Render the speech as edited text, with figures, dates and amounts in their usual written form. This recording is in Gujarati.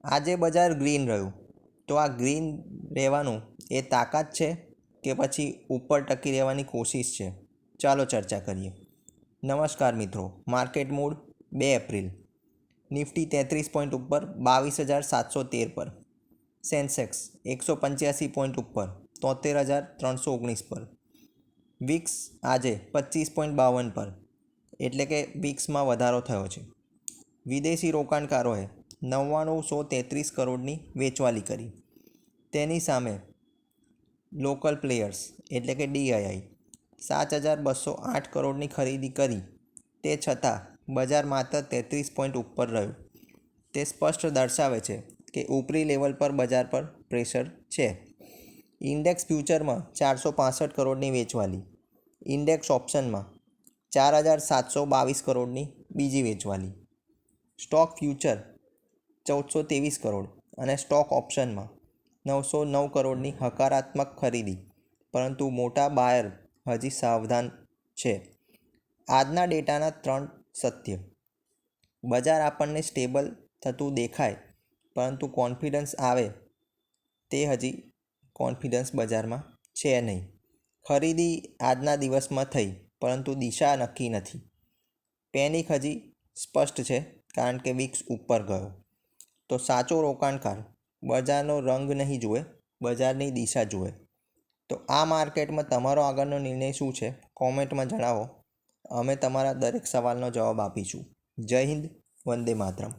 આજે બજાર ગ્રીન રહ્યું, તો આ ગ્રીન રહેવાનું એ તાકાત છે કે પછી ઉપર ટકી રહેવાની કોશિશ છે? ચાલો ચર્ચા કરીએ. નમસ્કાર મિત્રો, market mood 2 April. Nifty 33 point ઉપર 22,713 પર, સેન્સેક્સ 185 પોઈન્ટ ઉપર 73,319 પર, વિક્સ આજે 25.52 પર, એટલે કે વિક્સમાં વધારો થયો છે. વિદેશી રોકાણકારોએ 99,133 કરોડની વેચવાલી કરી. તેની સામે લોકલ પ્લેયર્સ એટલે કે DII 7,208 કરોડની ખરીદી કરી. તે છતાં બજાર માત્ર 33 પોઈન્ટ ઉપર રહ્યું. તે સ્પષ્ટ દર્શાવે છે કે ઉપરી લેવલ પર બજાર પર પ્રેશર છે. ઇન્ડેક્સ ફ્યુચરમાં 465 કરોડની વેચવાલી, ઇન્ડેક્સ ઓપ્શનમાં 4,722 કરોડની બીજી વેચવાલી, સ્ટોક ફ્યુચર 1,423 કરોડ અને સ્ટોક ઓપ્શનમાં 909 કરોડની હકારાત્મક ખરીદી, પરંતુ મોટા બાયર હજી સાવધાન છે. આજના ડેટાના 3 સત્ય. બજાર આપણને સ્ટેબલ થતું દેખાય, પરંતુ કોન્ફિડન્સ આવે તે હજી કોન્ફિડન્સ બજારમાં છે નહીં. ખરીદી આજના દિવસમાં થઈ, પરંતુ દિશા નક્કી નથી. પેનિક હજી સ્પષ્ટ છે કારણ કે વિક્સ ઉપર ગયો. તો સાચો રોકાણકાર બજારનો રંગ નહીં જુએ, બજારની દિશા જુએ. તો આ માર્કેટમાં તમારો આગળનો નિર્ણય શું છે? કોમેન્ટમાં જણાવો. અમે તમારા દરેક સવાલનો જવાબ આપીશું. જય હિન્દ, વંદે માતરમ.